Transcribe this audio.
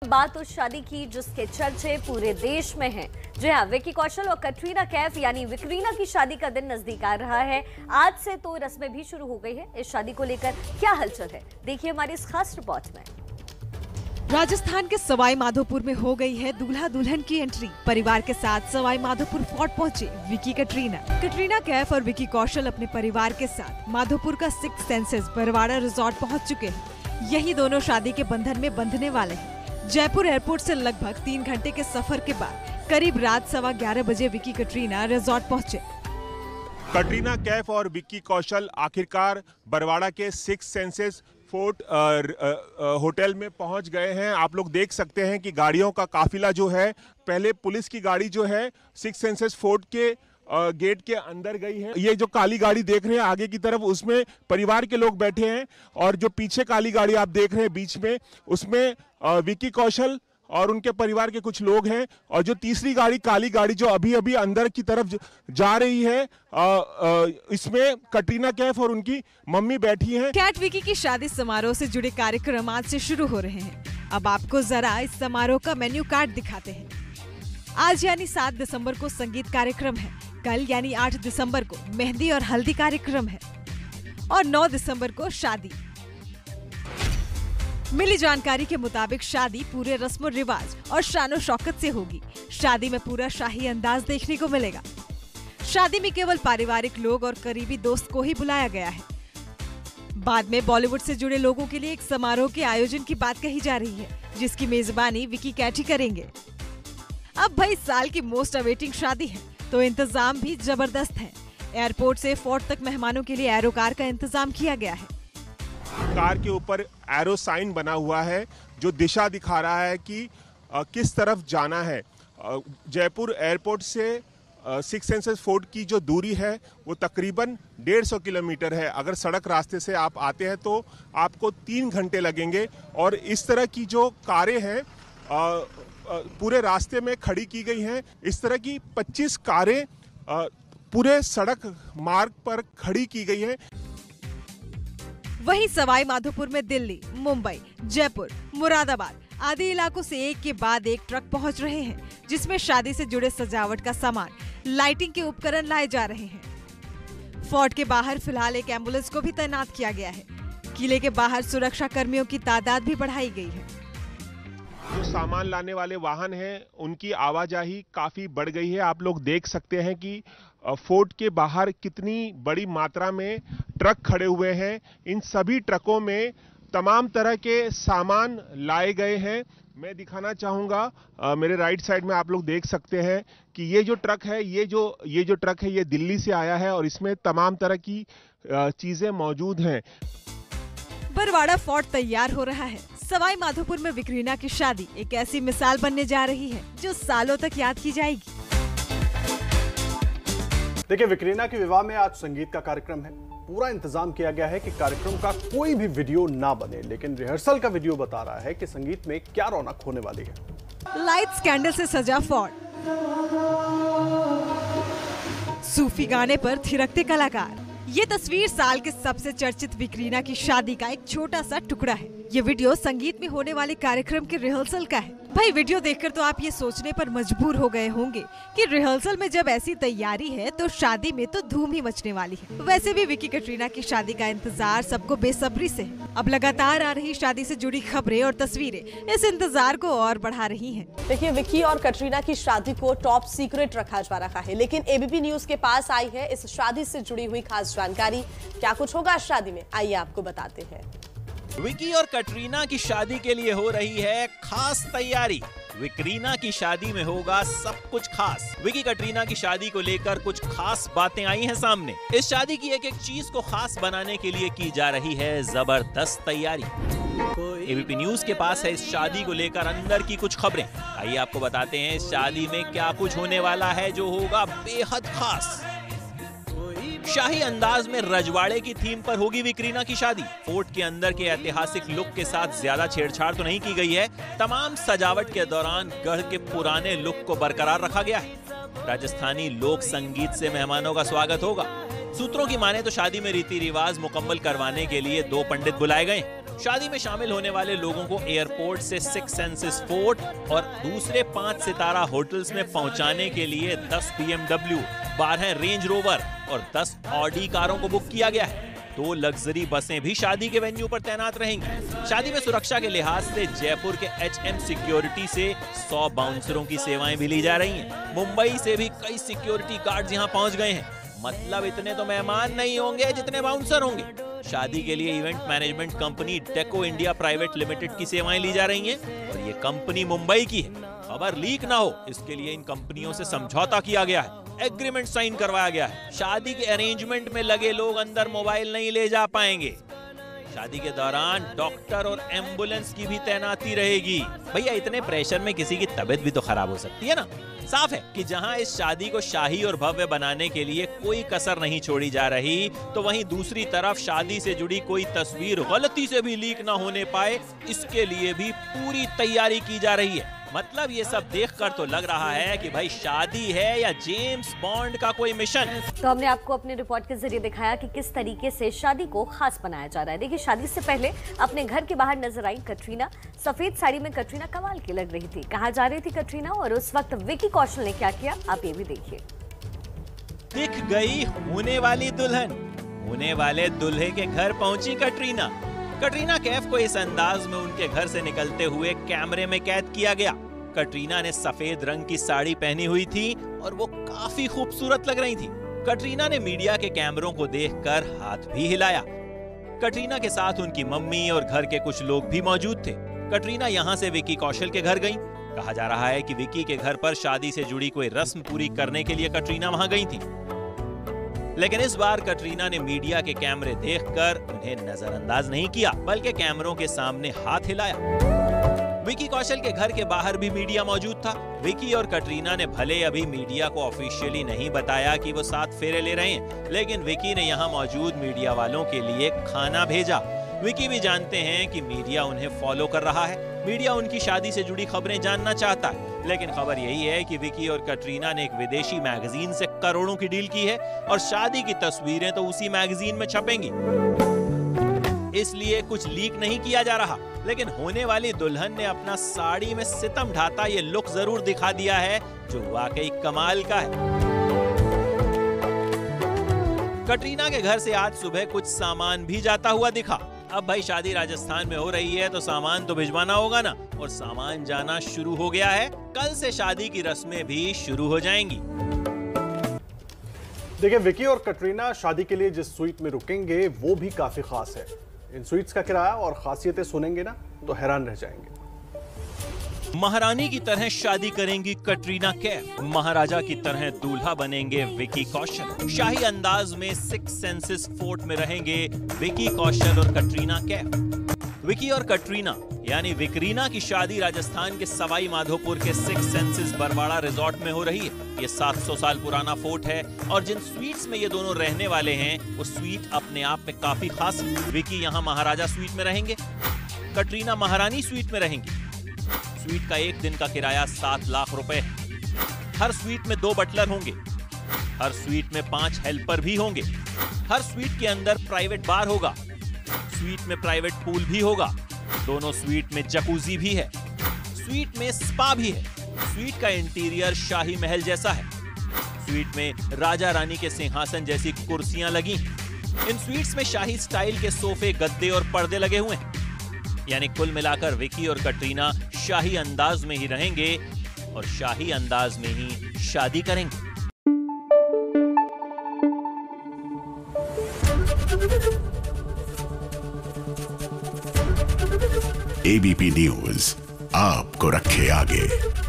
बात उस शादी की जिसके चर्चे पूरे देश में हैं। जी हाँ, विकी कौशल और कटरीना कैफ यानी विक्रीना की शादी का दिन नजदीक आ रहा है। आज से तो रस्में भी शुरू हो गई है। इस शादी को लेकर क्या हलचल है, देखिए हमारी इस खास रिपोर्ट में। राजस्थान के सवाई माधोपुर में हो गई है दूल्हा दुल्हन की एंट्री। परिवार के साथ सवाई माधोपुर फोर्ट पहुंचे विकी कटरीना कैफ और विकी कौशल अपने परिवार के साथ माधोपुर का 6 सेंसेस बरवाड़ा रिजॉर्ट पहुंच चुके हैं। यही दोनों शादी के बंधन में बंधने वाले हैं। जयपुर एयरपोर्ट से लगभग 3 घंटे के सफर के बाद करीब रात 11:15 बजे विकी कटरीना रिजॉर्ट पहुंचे। कटरीना कैफ और विक्की कौशल आखिरकार बरवाड़ा के 6 सेंसेस फोर्ट होटल में पहुंच गए हैं। आप लोग देख सकते हैं कि गाड़ियों का काफिला जो है, पहले पुलिस की गाड़ी जो है 6 सेंसेस फोर्ट के गेट के अंदर गई है। ये जो काली गाड़ी देख रहे हैं आगे की तरफ, उसमें परिवार के लोग बैठे हैं, और जो पीछे काली गाड़ी आप देख रहे हैं बीच में, उसमें विक्की कौशल और उनके परिवार के कुछ लोग हैं। और जो तीसरी गाड़ी, काली गाड़ी, जो अभी अभी अंदर की तरफ जा रही है, इसमें कटरीना कैफ और उनकी मम्मी बैठी हैं। कैट विकी की शादी समारोह से जुड़े कार्यक्रम आज से शुरू हो रहे हैं। अब आपको जरा इस समारोह का मेन्यू कार्ड दिखाते हैं। आज यानी 7 दिसंबर को संगीत कार्यक्रम है। कल यानी 8 दिसंबर को मेहंदी और हल्दी कार्यक्रम है और 9 दिसंबर को शादी। मिली जानकारी के मुताबिक शादी पूरे रस्म रिवाज और शानो शौकत से होगी। शादी में पूरा शाही अंदाज देखने को मिलेगा। शादी में केवल पारिवारिक लोग और करीबी दोस्त को ही बुलाया गया है। बाद में बॉलीवुड से जुड़े लोगों के लिए एक समारोह के आयोजन की बात कही जा रही है, जिसकी मेजबानी विकी कैट ही करेंगे। अब भाई साल की मोस्ट अवेटिंग शादी है, तो इंतजाम भी जबरदस्त है। एयरपोर्ट से फोर्ट तक मेहमानों के लिए एरो कार का इंतजाम किया गया है। कार के ऊपर एरो साइन बना हुआ है जो दिशा दिखा रहा है कि किस तरफ जाना है। जयपुर एयरपोर्ट से 6 सेंसेस फोर्ट की जो दूरी है वो तकरीबन 150 किलोमीटर है। अगर सड़क रास्ते से आप आते हैं तो आपको 3 घंटे लगेंगे। और इस तरह की जो कारें हैं पूरे रास्ते में खड़ी की गई हैं। इस तरह की 25 कारें पूरे सड़क मार्ग पर खड़ी की गई हैं। वहीं सवाई माधोपुर में दिल्ली, मुंबई, जयपुर, मुरादाबाद आदि इलाकों से एक के बाद एक ट्रक पहुंच रहे हैं, जिसमें शादी से जुड़े सजावट का सामान, लाइटिंग के उपकरण लाए जा रहे हैं। फोर्ट के बाहर फिलहाल एक एम्बुलेंस को भी तैनात किया गया है। किले के बाहर सुरक्षा कर्मियों की तादाद भी बढ़ाई गई है। जो सामान लाने वाले वाहन हैं उनकी आवाजाही काफी बढ़ गई है। आप लोग देख सकते हैं कि फोर्ट के बाहर कितनी बड़ी मात्रा में ट्रक खड़े हुए हैं। इन सभी ट्रकों में तमाम तरह के सामान लाए गए हैं। मैं दिखाना चाहूंगा, मेरे राइट साइड में आप लोग देख सकते हैं कि ये जो ट्रक है, ये जो ट्रक है, ये दिल्ली से आया है और इसमें तमाम तरह की चीजें मौजूद हैं। बरवाड़ा फोर्ट तैयार हो रहा है। सवाई माधोपुर में विक्रीना की शादी एक ऐसी मिसाल बनने जा रही है जो सालों तक याद की जाएगी। देखिए, विक्रीना के विवाह में आज संगीत का कार्यक्रम है। पूरा इंतजाम किया गया है कि कार्यक्रम का कोई भी वीडियो ना बने, लेकिन रिहर्सल का वीडियो बता रहा है कि संगीत में क्या रौनक होने वाली है। लाइट्स कैंडल से सजा फोर्ट, सूफी गाने पर थिरकते कलाकार। ये तस्वीर साल के सबसे चर्चित विक्रीना की शादी का एक छोटा सा टुकड़ा है। ये वीडियो संगीत में होने वाले कार्यक्रम के रिहर्सल का है। भाई वीडियो देखकर तो आप ये सोचने पर मजबूर हो गए होंगे कि रिहर्सल में जब ऐसी तैयारी है तो शादी में तो धूम ही मचने वाली है। वैसे भी विकी कटरीना की शादी का इंतजार सबको बेसब्री से है। अब लगातार आ रही शादी से जुड़ी खबरें और तस्वीरें इस इंतजार को और बढ़ा रही हैं। देखिए, विकी और कटरीना की शादी को टॉप सीक्रेट रखा जा रहा है, लेकिन एबीपी न्यूज के पास आई है इस शादी से जुड़ी हुई खास जानकारी। क्या कुछ होगा शादी में, आइए आपको बताते हैं। विकी और कटरीना की शादी के लिए हो रही है खास तैयारी। विक्रीना की शादी में होगा सब कुछ खास। विकी कटरीना की शादी को लेकर कुछ खास बातें आई हैं सामने। इस शादी की एक एक चीज को खास बनाने के लिए की जा रही है जबरदस्त तैयारी। एबीपी न्यूज के पास है इस शादी को लेकर अंदर की कुछ खबरें। आइए आपको बताते हैं इस शादी में क्या कुछ होने वाला है जो होगा बेहद खास। शाही अंदाज में रजवाड़े की थीम पर होगी विक्रीना की शादी। फोर्ट के अंदर के ऐतिहासिक लुक के साथ ज्यादा छेड़छाड़ तो नहीं की गई है। तमाम सजावट के दौरान गढ़ के पुराने लुक को बरकरार रखा गया है। राजस्थानी लोक संगीत से मेहमानों का स्वागत होगा। सूत्रों की माने तो शादी में रीति रिवाज मुकम्मल करवाने के लिए 2 पंडित बुलाए गए। शादी में शामिल होने वाले लोगों को एयरपोर्ट से सिक्स सेंसेस फोर्ट और दूसरे 5 सितारा होटल्स में पहुंचाने के लिए 10 BMW, 12 रेंज रोवर और 10 ऑडी कारों को बुक किया गया है। 2 लग्जरी बसें भी शादी के वेन्यू पर तैनात रहेंगी। शादी में सुरक्षा के लिहाज से जयपुर के HM सिक्योरिटी से 100 बाउंसरों की सेवाएं भी ली जा रही हैं। मुंबई से भी कई सिक्योरिटी गार्ड्स यहां पहुंच गए हैं। मतलब इतने तो मेहमान नहीं होंगे जितने बाउंसर होंगे। शादी के लिए event management company deco India private limited की सेवाएं ली जा रही हैं और ये कंपनी मुंबई की है। खबर लीक ना हो इसके लिए इन कंपनियों से समझौता किया गया है, एग्रीमेंट साइन करवाया गया है। शादी के अरेंजमेंट में लगे लोग अंदर मोबाइल नहीं ले जा पाएंगे। शादी के दौरान डॉक्टर और एम्बुलेंस की भी तैनाती रहेगी। भैया इतने प्रेशर में किसी की तबीयत भी तो खराब हो सकती है ना। साफ है कि जहां इस शादी को शाही और भव्य बनाने के लिए कोई कसर नहीं छोड़ी जा रही, तो वहीं दूसरी तरफ शादी से जुड़ी कोई तस्वीर गलती से भी लीक ना होने पाए, इसके लिए भी पूरी तैयारी की जा रही है। मतलब ये सब देखकर तो लग रहा है कि भाई शादी है या जेम्स बॉन्ड का कोई मिशन। तो हमने आपको अपने रिपोर्ट के जरिए दिखाया कि किस तरीके से शादी को खास बनाया जा रहा है। देखिए, शादी से पहले अपने घर के बाहर नजर आई कटरीना। सफेद साड़ी में कटरीना कमाल की लग रही थी। कहाँ जा रही थी कटरीना और उस वक्त विकी कौशल ने क्या किया, आप ये भी देखिए। दिख गई होने वाली दुल्हन, होने वाले दूल्हे के घर पहुंची कटरीना। कटरीना कैफ को इस अंदाज में उनके घर से निकलते हुए कैमरे में कैद किया गया। कटरीना ने सफेद रंग की साड़ी पहनी हुई थी और वो काफी खूबसूरत लग रही थी। कटरीना ने मीडिया के कैमरों को देखकर हाथ भी हिलाया। कटरीना के साथ उनकी मम्मी और घर के कुछ लोग भी मौजूद थे। कटरीना यहाँ से विकी कौशल के घर गईं। कहा जा रहा है कि विकी के घर पर शादी से जुड़ी कोई रस्म पूरी करने के लिए कटरीना वहां गई थी। लेकिन इस बार कटरीना ने मीडिया के कैमरे देखकर उन्हें नजरअंदाज नहीं किया, बल्कि कैमरों के सामने हाथ हिलाया। विकी कौशल के घर के बाहर भी मीडिया मौजूद था। विकी और कटरीना ने भले अभी मीडिया को ऑफिशियली नहीं बताया कि वो 7 फेरे ले रहे हैं, लेकिन विकी ने यहाँ मौजूद मीडिया वालों के लिए खाना भेजा। विकी भी जानते हैं कि मीडिया उन्हें फॉलो कर रहा है। मीडिया उनकी शादी से जुड़ी खबरें जानना चाहता है, लेकिन खबर यही है कि विकी और कटरीना ने एक विदेशी मैगजीन से करोड़ों की डील की है और शादी की तस्वीरें तो उसी मैगजीन में छपेंगी। इसलिए कुछ लीक नहीं किया जा रहा, लेकिन होने वाली दुल्हन ने अपना साड़ी में सितम ढाता ये लुक जरूर दिखा दिया है, जो वाकई कमाल का है। कटरीना के घर से आज सुबह कुछ सामान भी जाता हुआ दिखा। अब भाई शादी राजस्थान में हो रही है तो सामान तो भिजवाना होगा ना, और सामान जाना शुरू हो गया है। कल से शादी की रस्में भी शुरू हो जाएंगी। देखिए, विकी और कटरीना शादी के लिए जिस स्वीट में रुकेंगे वो भी काफी खास है। इन स्वीट्स का किराया और खासियतें सुनेंगे ना तो हैरान रह जाएंगे। महारानी की तरह शादी करेंगी कटरीना कैफ, महाराजा की तरह दूल्हा बनेंगे विकी कौशल। शाही अंदाज में 6 सेंसेस फोर्ट में रहेंगे विकी कौशल और कटरीना कैफ। विकी और कटरीना यानी विक्रीना की शादी राजस्थान के सवाई माधोपुर के 6 सेंसेस बरवाड़ा रिजॉर्ट में हो रही है। ये 700 साल पुराना फोर्ट है और जिन स्वीट्स में ये दोनों रहने वाले हैं वो स्वीट अपने आप में काफी खास है। विकी यहाँ महाराजा स्वीट में रहेंगे, कटरीना महारानी स्वीट में रहेंगी। स्वीट का एक दिन का किराया 7 लाख रुपए है। हर स्वीट में 2 बटलर होंगे, हर स्वीट में 5 हेल्पर भी होंगे, हर स्वीट के अंदर प्राइवेट बार होगा, स्वीट में प्राइवेट पूल भी होगा, दोनों स्वीट में जकूजी भी है, स्वीट में स्पा भी है, स्वीट का इंटीरियर शाही महल जैसा है, स्वीट में राजा रानी के सिंहासन जैसी कुर्सियां लगी। इन स्वीट्स में शाही स्टाइल के सोफे, गद्दे और पर्दे लगे हुए हैं। यानी कुल मिलाकर विकी और कटरीना शाही अंदाज में ही रहेंगे और शाही अंदाज में ही शादी करेंगे। एबीपी न्यूज आपको रखे आगे।